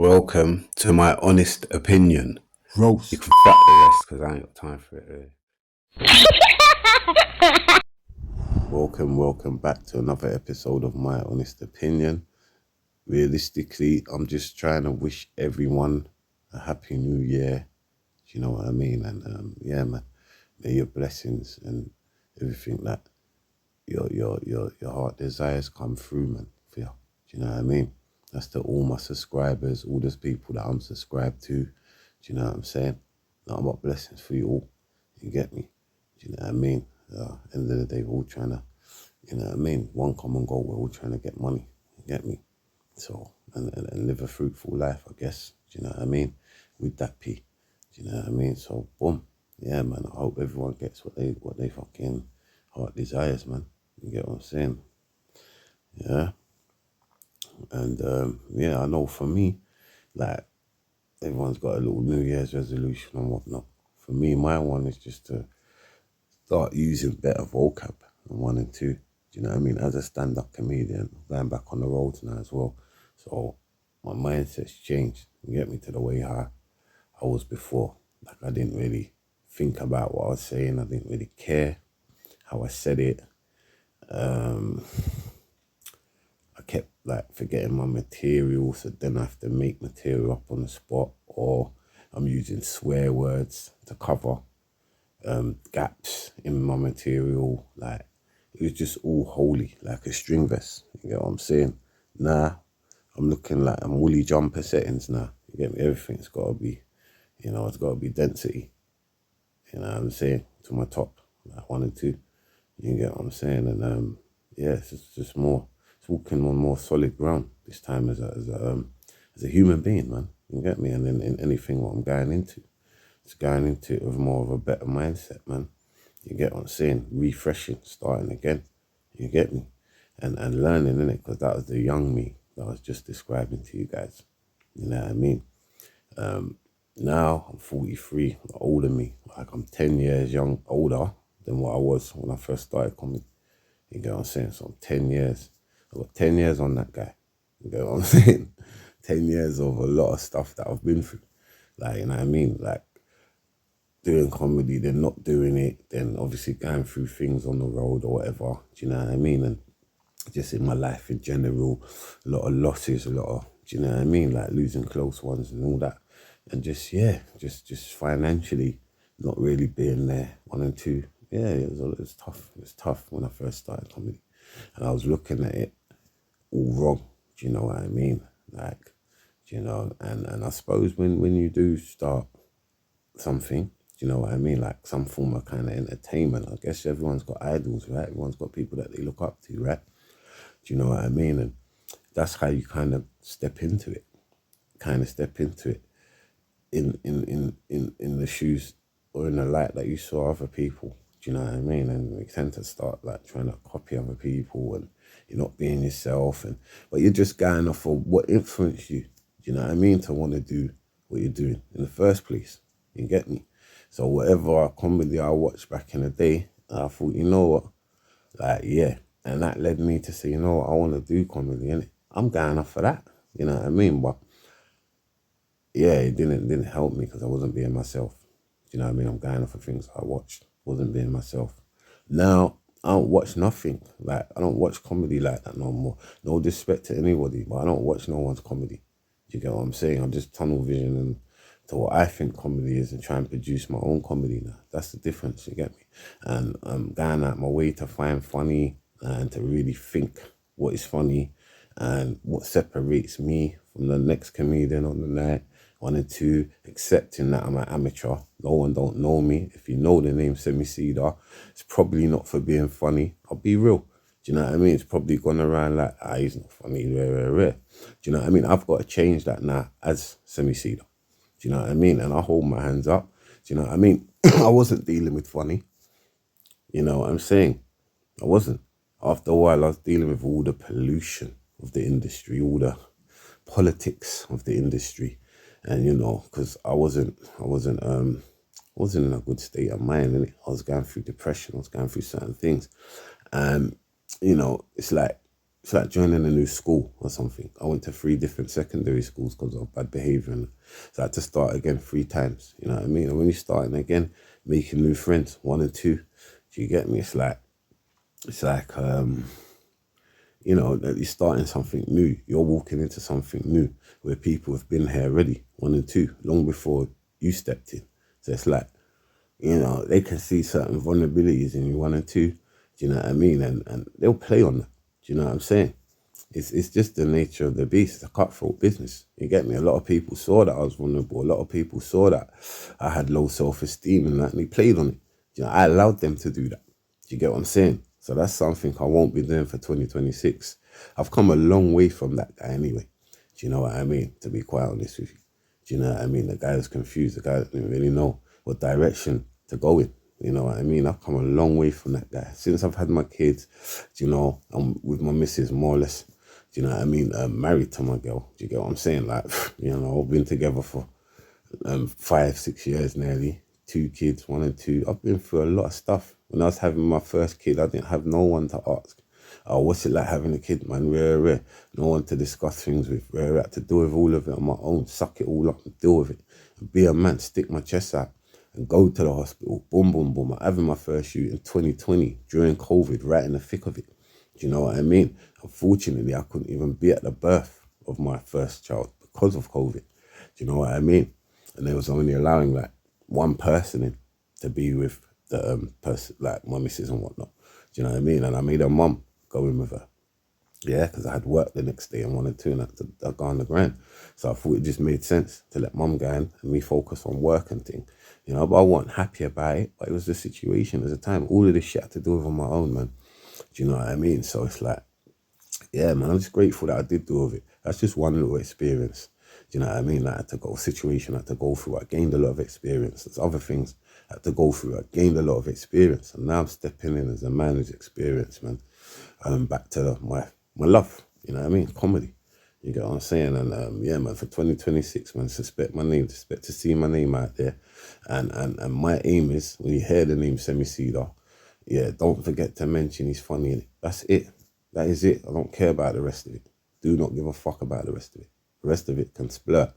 Welcome to my honest opinion. You Roast. can fuck the rest because I ain't got time for it. Welcome back to another episode of my honest opinion. Realistically, I'm just trying to wish everyone a happy new year. Do you know what I mean? And yeah, man, may your blessings and everything that your heart desires come through, man. For you. Do you know what I mean? That's to all my subscribers, all those people that I'm subscribed to. Do you know what I'm saying? Nothing but blessings for you all. You get me? Do you know what I mean? End of the day, we're all trying to, you know what I mean? One common goal, we're all trying to get money. You get me? So, and live a fruitful life, I guess. Do you know what I mean? With that P. Do you know what I mean? So, boom. Yeah, man. I hope everyone gets what they fucking heart desires, man. You get what I'm saying? Yeah. And yeah, I know for me, like everyone's got a little New Year's resolution and whatnot. For me, my one is just to start using better vocab and one and two. Do you know what I mean? As a stand-up comedian, going back on the roads now as well. So my mindset's changed. You get me, to the way how I was before. Like I didn't really think about what I was saying. I didn't really care how I said it. I kept like forgetting my material, so then I have to make material up on the spot, or I'm using swear words to cover gaps in my material. Like it was just all holy, like a string vest. You get what I'm saying? Nah, I'm looking like I'm woolly jumper settings now. You get me? Everything's got to be, it's got to be density. You know what I'm saying? To my top, like one and two. You get what I'm saying? And yeah, it's just more. It's walking on more solid ground this time as a human being, man. You get me? And in anything what I'm going into, it's going into it with more of a better mindset, man. You get what I'm saying? Refreshing, starting again. You get me? And learning in it, because that was the young me that I was just describing to you guys. You know what I mean? Now I'm 43, older me. Like I'm 10 years older than what I was when I first started comedy. You get what I'm saying? So I'm 10 years. I've got 10 years on that guy. You get what I'm saying? 10 years of a lot of stuff that I've been through. Like, you know what I mean? Like doing comedy, then not doing it, then obviously going through things on the road or whatever. Do you know what I mean? And just in my life in general, a lot of losses, a lot of, do you know what I mean? Like losing close ones and all that. And just, yeah, just financially not really being there. One and two. Yeah, it was tough. It was tough when I first started comedy. And I was looking at it all wrong. Do you know what I mean? Like, and I suppose when you do start something, do you know what I mean? Like some form of kind of entertainment. I guess everyone's got idols, right? Everyone's got people that they look up to, right? Do you know what I mean? And that's how you kind of step into it. Kind of step into it in the shoes or in the light that you saw other people. Do you know what I mean? And we tend to start like trying to copy other people, and you're not being yourself, but you're just going off of what influenced you. Do you know what I mean? To want to do what you're doing in the first place. You get me? So whatever comedy I watched back in the day, I thought, you know what? Like, yeah. And that led me to say, you know what, I want to do comedy, innit? I'm going off of that. You know what I mean? But yeah, it didn't help me because I wasn't being myself. Do you know what I mean? I'm going off of things I watched, wasn't being myself. Now I don't watch nothing. Like I don't watch comedy like that no more. No disrespect to anybody, but I don't watch no one's comedy. Do you get what I'm saying? I'm just tunnel vision and to what I think comedy is and try and produce my own comedy now. That's the difference, you get me? And I'm going out my way to find funny and to really think what is funny and what separates me from the next comedian on the night. One and two, accepting that I'm an amateur. No one don't know me. If you know the name Semi Cedar, it's probably not for being funny. I'll be real. Do you know what I mean? It's probably gone around like, he's not funny, rare. Do you know what I mean? I've got to change that now as Semi Cedar. Do you know what I mean? And I hold my hands up. Do you know what I mean? I wasn't dealing with funny. You know what I'm saying? I wasn't. After a while, I was dealing with all the pollution of the industry, all the politics of the industry. And, because I wasn't in a good state of mind. And I was going through depression. I was going through certain things. And, it's like it's like joining a new school or something. I went to 3 different secondary schools because of bad behaviour. And so I had to start again 3 times. You know what I mean? And when you're starting again, making new friends, 1 and 2, do you get me? It's like, you know, that you're starting something new. You're walking into something new where people have been here already, 1 and 2, long before you stepped in. So it's like, you know, they can see certain vulnerabilities in you, 1 and 2. Do you know what I mean? And they'll play on that. Do you know what I'm saying? It's just the nature of the beast. It's a cutthroat business. You get me? A lot of people saw that I was vulnerable. A lot of people saw that I had low self-esteem and that, and they played on it. You know, I allowed them to do that. Do you get what I'm saying? So that's something I won't be doing for 2026. I've come a long way from that guy anyway. Do you know what I mean? To be quite honest with you. Do you know what I mean? The guy was confused. The guy didn't really know what direction to go in. You know what I mean? I've come a long way from that guy. Since I've had my kids, do you know, I'm with my missus more or less. Do you know what I mean? Married to my girl. Do you get what I'm saying? Like, you know, we've been together for 5, 6 years nearly. 2 kids, 1 and 2. I've been through a lot of stuff. When I was having my first kid, I didn't have no one to ask. Oh, what's it like having a kid, man? Rare. No one to discuss things with. Rare. I had to deal with all of it on my own. Suck it all up and deal with it. And be a man, stick my chest out and go to the hospital. Boom, boom, boom. I'm having my first shoot in 2020 during COVID, right in the thick of it. Do you know what I mean? Unfortunately, I couldn't even be at the birth of my first child because of COVID. Do you know what I mean? And they was only allowing like one person in to be with the person, like my missus and whatnot. Do you know what I mean? And I made her mum go in with her. Yeah, because I had work the next day and 1 and 2 and I had to go on the grind. So I thought it just made sense to let mum go in and me focus on work and thing. You know, but I wasn't happy about it. But it was the situation at the time. All of this shit I had to do it on my own, man. Do you know what I mean? So it's like, yeah, man, I'm just grateful that I did do all of it. That's just one little experience. Do you know what I mean? Like, I had to go, situation I had to go through. I gained a lot of experience. There's other things I had to go through. I gained a lot of experience. And now I'm stepping in as a man who's experienced, man. Back to my love, you know what I mean? Comedy. You get what I'm saying? And yeah, man, for 2026, man, suspect to see my name out there. And my aim is, when you hear the name Semi Cedar, yeah, don't forget to mention he's funny in it. That's it. That is it. I don't care about the rest of it. Do not give a fuck about the rest of it. The rest of it can splur.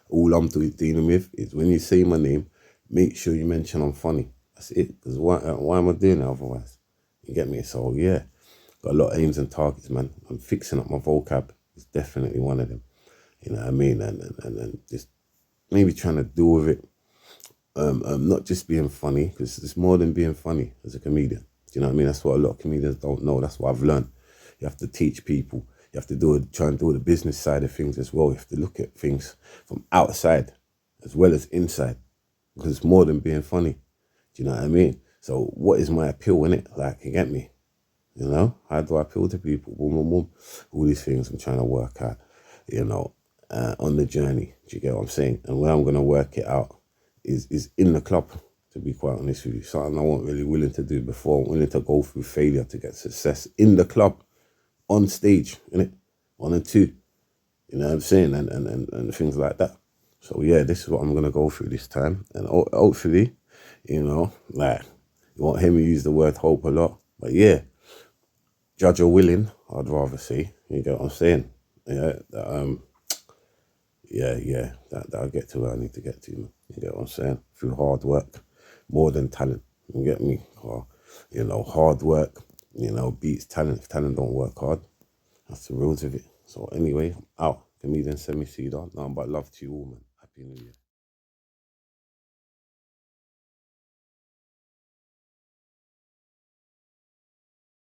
All I'm dealing with is when you say my name, make sure you mention I'm funny. That's it. Because why am I doing it otherwise? You get me? So yeah, got a lot of aims and targets, man. I'm fixing up my vocab. It's definitely one of them. You know what I mean? And just maybe trying to deal with it. Not just being funny, because it's more than being funny as a comedian. Do you know what I mean? That's what a lot of comedians don't know. That's what I've learned. You have to teach people. You have to try and do the business side of things as well. You have to look at things from outside as well as inside, because it's more than being funny. Do you know what I mean? So what is my appeal in it? Like, you get me? You know, how do I appeal to people? Boom, boom, boom. All these things I'm trying to work out, you know, on the journey. Do you get what I'm saying? And where I'm going to work it out is in the club, to be quite honest with you. Something I wasn't really willing to do before. I'm willing to go through failure to get success in the club, on stage, innit? 1 and 2. You know what I'm saying? And things like that. So yeah, this is what I'm going to go through this time. And hopefully, you know, like, you won't hear me use the word hope a lot. But yeah, judge or willing, I'd rather say. You get what I'm saying? Yeah, that I'll get to where I need to get to. Man. You get what I'm saying? Through hard work, more than talent. You get me? Or, you know, hard work, you know, beats talent. If talent don't work hard, that's the rules of it. So anyway, I'm out. Comedian Semi Cedar. Nothing but love to you all, man. Happy New Year.